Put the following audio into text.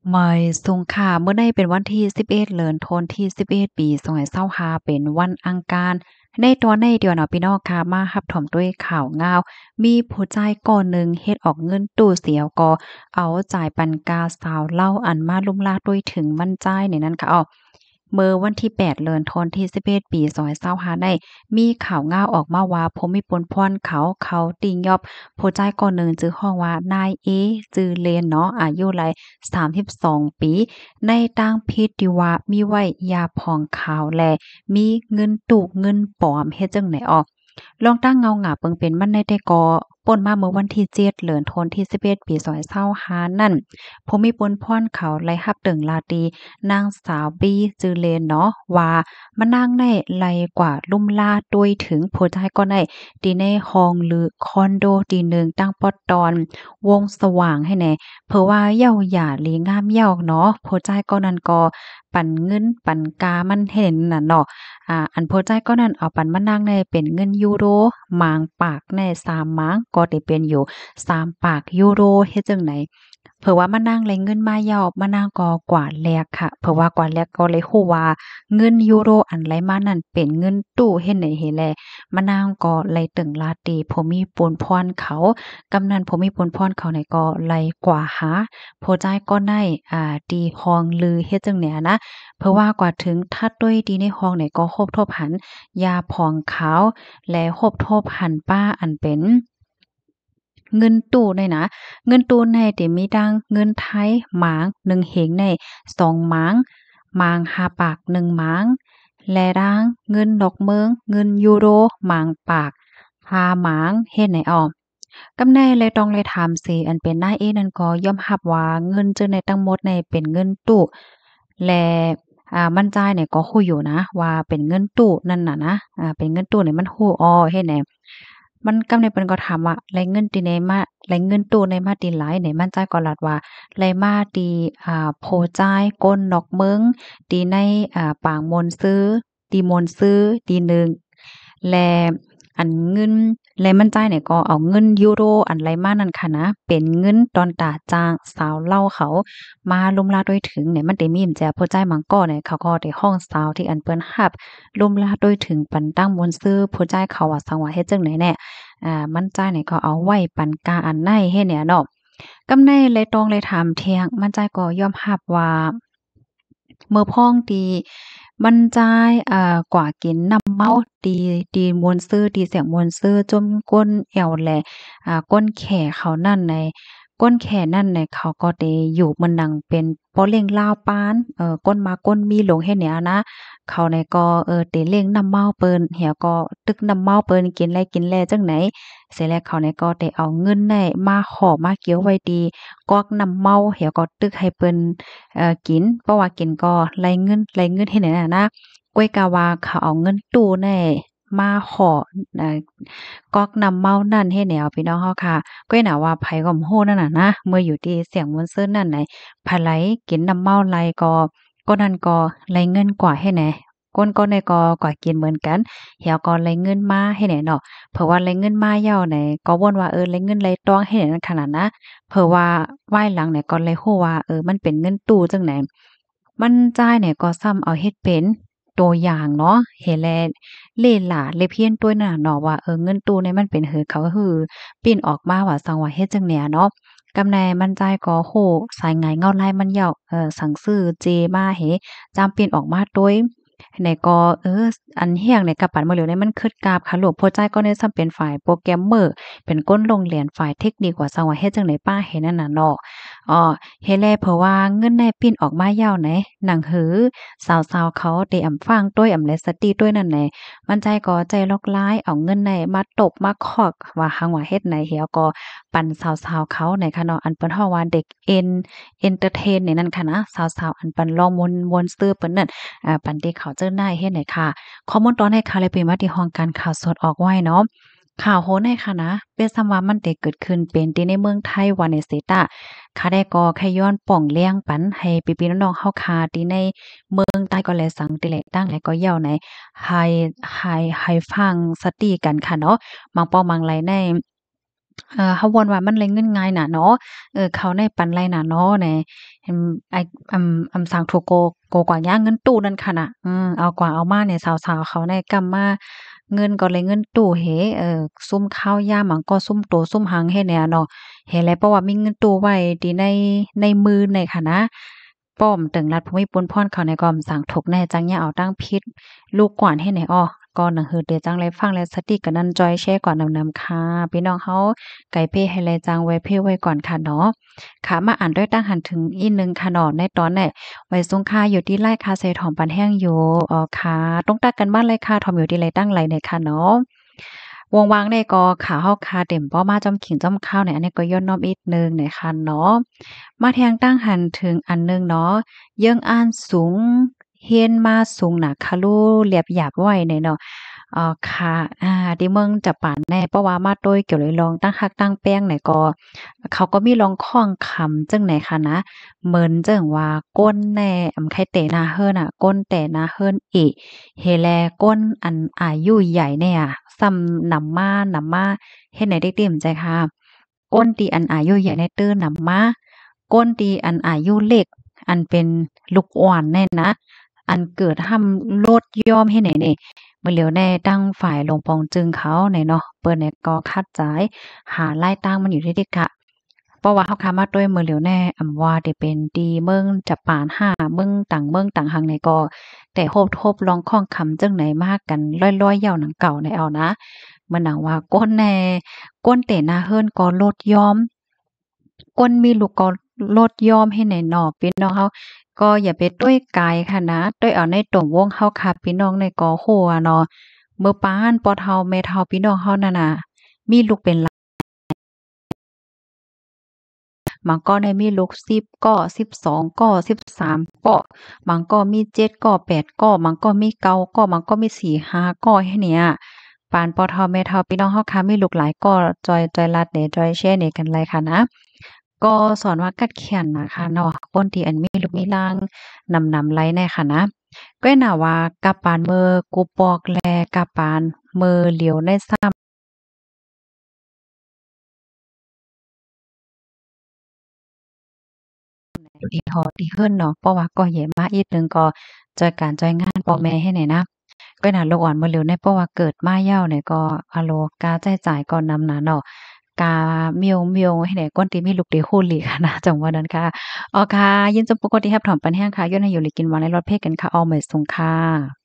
ไม่สงค่ะเมื่อใดเป็นวันที่11เดือนธันวาคมที่11ปี2025เป็นวันอังคารในตอนในเดียวเนาะพี่น้องค่ะมารับถมด้วยข่าวงาวมีผู้ชายก่อนหนึ่งเฮ็ดออกเงินตู้เสียวก็เอาจ่ายปันกาสาวเล่าอันมาลุ่มลาด้วยถึงมั่นใจในนั้นค่ะเมื่อวันที่8เดือนธันวาคมที่11ปี2025ได้มีข่าวงาวออกมาว่าผมมีปนพรเขาติงยอบผู้ชายก่อนหนึ่งชื่อฮ้องว่านายเอชื่อเล่นเนาะอายุหลาย32ปีในต่างพิษที่ว่ามีไว้ยาพองขาวและมีเงินตุเงินปลอมเฮ็ดจั่งใดออกลองตั้งเงาหงาเปิงเป็นมันได้แต่ก็ป่นมาเมื่อวันที่7เดือนธันวาคมที่11ปี2025นั่นผมมีปนพรเขาไล่รับตึงลาตรีนางสาวบีจือเลนเนาะว่ามานั่งในไลกว่าลุ่มล่าด้วยถึงผู้ชายก็ได้ที่ในห้องหรือคอนโดที่หนึ่งตั้งปอตอนวงสว่างให้แหน่ เพราะว่าเย้าหย่าหลีงามเย้าเนาะโพจ้ายก็นั่นก็ปันเงินปันกามันเห็นน่ะเนาะอันโพจ้ายก็นั่นเอาปันมานั่งในเป็นเงินยูโรหมางปากใน3หมางก็ได้เป็นอยู่3ปากยูโรเฮ็ดจั่งใดเผื่อว่ามานั่งไรเงินมาเย้ามานั่งก็กว่าแลกค่ะเพราะว่ากว่าแลกก็เลยฮู้ว่าเงินยูโรอันไหลมานั่นเป็นเงินตู้เฮ็ดไหนเฮ็ดแลมะนาวก็ไหลตึงลาตีผมมีปูนพรเขากำนันผมมีปูนพรเขาเนี่ยก็ไหลกว่าหาโพจ่ายก็ได้ตีฮองลือเฮ็ดจังเนี่ยนะเพราะว่ากว่าถึงทัดด้วยดีในห้องเนี่ยก็ครบทบหันยาพองขาวและครบทบหันป้าอันเป็นเงินตู้ด้วยนะเงินตู้ในที่มีดังเงินไทยหมาง1เหงใน2หมางหมาง5ปาก1หมาง และร่างเงินดอกเมืองเงินยูโรหมางปากหาหมางเฮ็ดไหนออกกำแน่เลยต้องเลยถามสิอันเป็นนายเอนั่นก็ยอมรับว่าเงินจึงในทั้งหมดในเป็นเงินตู้และมันจ่ายเนี่ยก็ฮู้อยู่นะว่าเป็นเงินตู้นั่นน่ะนะเป็นเงินตู้เนี่ยมันฮู้เฮ็ดแหนมันกำในเปิ้นก็ถามว่าแหล่งเงินที่ไหนมาแหล่งเงินตู้ในมาที่หลายไหนมันจ่ายก็ลัดว่าไหลมาที่โพจ่ายก้นนอกเมืองที่ในปางมนซื้อ ตีมนต์ซื้อตีหนึ่งและอันเงินและมันจ่ายเนี่ยก็เอาเงินยูโรอันไรมานั่นค่ะนะเป็นเงินตอนตาจ้างสาวเล่าเขามารุมลาด้วยถึงเนี่ยมันได้มีมแจผู้จ่ายมังก้อเนี่ยเขาก็ได้ห้องสาวที่อันเปิ้นรับรุมลาด้วยถึงปันตั้งมนต์ซื้อผู้จ่ายเขาว่าสังว่าเฮ็ดจังไหนแน่มันจ่ายเนี่ยก็เอาไว้ปันกาอันในเฮ็ดเนี่ยเนาะกำในเลยตองเลยถามเที่ยงมันจ่ายก็ยอมรับว่า เมื่อพ้องตีมันจ่ายกว่ากินน้ำเมาตีม่วนซื่อตีเสียงม่วนซื่อจมก้นแอวแลก้นแขเขานั่นในก้นแขนั่นในเขาก็ได้อยู่มันดังเป็นป้อเล่งลาวปานก้นมาก้นมีหลงเฮ็ดแหนนะเขาในก็เตเล่งน้ำเมาเปิ้นเหี่ยก็ตึกน้ำเมาเปิ้นกินแลจังไหนเสร็จแล้วเขาในก็ได้เอาเงินได้มาขอมาเกี่ยวไว้ดีกอกน้ำเมาเหี่ยก็ตึกให้เปิ้น กินเพราะว่ากินก็ไล่เงินเฮ็ดให้นั่นน่ะนะก้วยกาว่าเขาเอาเงินตู้แน่มาขออ่ก๊อกน้ำเมานั่นเฮ็ดแนวพี่น้องเฮาค่ะก้วยน่ะว่าไผก็บ่ฮู้นั่นน่ะนะเมื่ออยู่ที่เสียงมนต์ซื่นนั่นไหนไผไหลกินน้ำเมาไหลก็นั่นก็ไล่เงินกว่าให้แหน่ก้นก็ในก็กินเหมือนกันเหี่ยวก็ไล่เงินมาให้แหน่เนาะเพราะว่าไล่เงินมาเหย้าไหนก็บ่นว่าไล่เงินไล่ตองให้แหน่นั่นขนาดนะ เพราะว่าว่ายหลังเนี่ยก็เลยฮู้ว่ามันเป็นเงินตู้จังไหนมันจ่ายเนี่ยก็ซ้ำเอาเฮ็ดเป็นตัวอย่างเนาะเห็นแลเล่หลาเลยเพี้ยนตัวน่ะเนาะว่าเงินตู้เนี่ยมันเป็นหือเขาก็คือปิ้นออกมาว่าสังว่าเฮ็ดจังแหน่เนาะกำแหน่มันจ่ายก็โ้สายหงายเงาลายมันเหย้าสั่งซื้อเจมาเหจำปิ้นออกมาโดยไหนก็อันเฮียงในกะปันมาเหลียวเนี่ยมันคึดกราบค่ะหลวงพ่อใจายก็ได้ซ้ำเป็นฝ่ายโปรแกรมเมอร์เป็นก้นโรงเรียนฝ่ายเทคนิคว่าสังว่าเฮ็ดจังไดป้าเฮ็ดนั่นน่ะเนาะเฮ็ดแลเพราะว่าเงินในปิ้นออกมายาวไหนหนังหือสาวๆเขาได้อำฟังต้วยอำเลสติด้วยนั่นแหละมันใจก็ใจลอกลายเอาเงินในมาตบมาคอกว่าหังว่าเฮ็ดไหนเหี่ยวก็ปั่นสาวๆเขาในค่ะเนาะอันเปิ้นฮ้อว่าเด็กเอนเทอร์เทนนี่นั่นค่ะนะสาวๆอันปันลองมนต์ซื่อเปิ้นนั่นปันที่เขาเจอหน้าเฮ็ดไหนค่ะข้อมูลตอนให้ค่ะเลยเป็นมาที่ห้องการข่าวสดออกไว้เนาะข่าวโหนให้ค่ะนะเป็นสำว่ามันได้เกิดขึ้นเป็นที่ในเมืองไทยว่าในเซตาค่ะได้ก็แค่ย้อนป่องเลี้ยงปันให้พี่ๆน้องๆเฮาค่ะที่ในเมืองใต้ก็แลสังติแหละตั้งและก็เย้าในให้ให้ฟังสติกันค่ะเนาะบางป้อมบางไหลใน เขาวนว่ามันเลยเงินง่ายน่ะเนาะเขาในปันไรน่ะเนาะแหน่ไอ้สั่งถูกโกกว่าย่างเงินตู้นั่นค่ะน่ะเอากว่าเอามาเนี่ยสาวๆเขาในกำมาเงินก็เลยเงินตู้เหซุ่มข้าวยามหยังก็ซุ่มโตซุ่มหังเฮ็ดเนี่ยเนาะเห็นแล้วเพราะว่ามีเงินตู้ไว้ที่ในมือในค่ะนะป้อมตึงรัฐภูมิพลพรเขาในก็สั่งถกแน่จังอย่าเอาตั้งพิษลูกกว่านเฮ็ดไหนอ้อก็หนังหือเดจังไรฟังและสติกันนันจอยแชร์ก่อนนำค่ะพี่น้องเฮา ไก่เป้ให้แลจังไว้เพ่ไว้ก่อนค่ะเนาะค่ะมาอ่านด้วยตั้งหันถึงอีกหนึ่งค่ะเนาะในตอนเนี่ยไว้ทรงค่าอยู่ที่ไร่คาเซถอมปันแห้งอยู่ค่ะต้องตักกันบ้านเลยค่ะถอมอยู่ที่ไรตั้งไรเนี่ยค่ะเนาะวงวางเนี่ยก็ขาเฮาคาเต็มป้อมาจอมขิงจอมข้าวเนี่ยอันนี้ก็ย้อนน้อมอีกหนึ่งเนี่ยค่ะเนาะมาแทงตั้งหันถึงอันหนึงเนาะเยิ่งอ่านสูงเฮียนมาสูงหนักคาลูเรียบหยาบไว้เนี่ยเนาะ ค่ะที่เมืองจะปานแน่เพราะว่ามาโดยเกี่ยวเลยลองตั้งฮักตั้งแป้งไหนก็เขาก็มีลองข้องคำจังไหนคะนะเหมือนจังว่าก้นแน่ใครแต่นาเฮิรนน่ะก้นแต่นาเฮิรนอีเฮแลก้นอันอายุใหญ่เนี่ยซ้ำนำมาเฮ็ดไหนได้เต็มใจค่ะก้นตีอันอายุใหญ่ในตื้อนำมาก้นตีอันอายุเล็กอันเป็นลูกอ่อนแน่นะอันเกิดทำโลดย่อมให้ไหนนี่ เมื่อเหลียวแน่ตั้งฝ่ายลงปองจึงเขาในเนาะเปิ้นเนี่ยก็คัดจ่ายหาไล่ตั้งมันอยู่ที่เด็กะเพราะว่าเขาคามาด้วยเมื่อเหลียวแน่ว่าได้เป็นดีเมืองจะปานห้าเมืองต่างหังในก็แต่โฮบทบลองข้องคำจังไหนมากกันร้อยๆเย่าหนังเก่าในเอานะมันหนังว่าก้นแน่ก้นเตะหน้าเฮิรนก็ลดยอมก้นมีลูกก็ลดยอมให้แน่นอพี่น้องเขา ก็อย่าไปต้วยไกลค่ะนะต้วยเอาในตรงวงเฮาค่ะพี่น้องในกอโฮอะเนาะเมื่อป้านปอเฒ่าแม่เฒ่าพี่น้องเฮานั่นน่ะมีลูกเป็นหลานบางก็ได้มีลูก10ก้อ12ก้อ13ก้อบางก็มี7ก้อ8ก้อบางก็มี9ก้อบางก็มี4 5ก้อให้เนี่ยปานปอเฒ่าแม่เฒ่าพี่น้องเฮาค่ะมีลูกหลายก้อจอยลัดเนี่ยจอยแชร์เนี่ยกันเลยค่ะนะ ก็สอนว่ากัดเขียนนะคะเนาะคนที่อันมีลูกมีร่างนำไรแน่ค่ะนะก็น่าว่ากับปานมือกูปอกแลกับปานมือเหลียวในซ้ำที่หอที่เฮิรนเนาะเพราะว่าก็ใหญ่มาอีกหนึ่งก็จอยการจอยงานพ่อแม่ให้ไหนนะก็น่าลูกอ่อนมือเหลียวในเพราะว่าเกิดมาเย้าเนี่ยก็อะโลกาใจจ่ายก็นำหนาเนาะกาเมียวให้ไหนก้นที่มีลูกเดียวคู่หลีค่ะนะจังว่านั้นค่ะอ๋อค่ะยินจมปกติแฮบถอมปันแห้งค่ะย้อนให้อยู่หลีกินหวานในรถเพศกันค่ะเอาเหมยสงค่ะ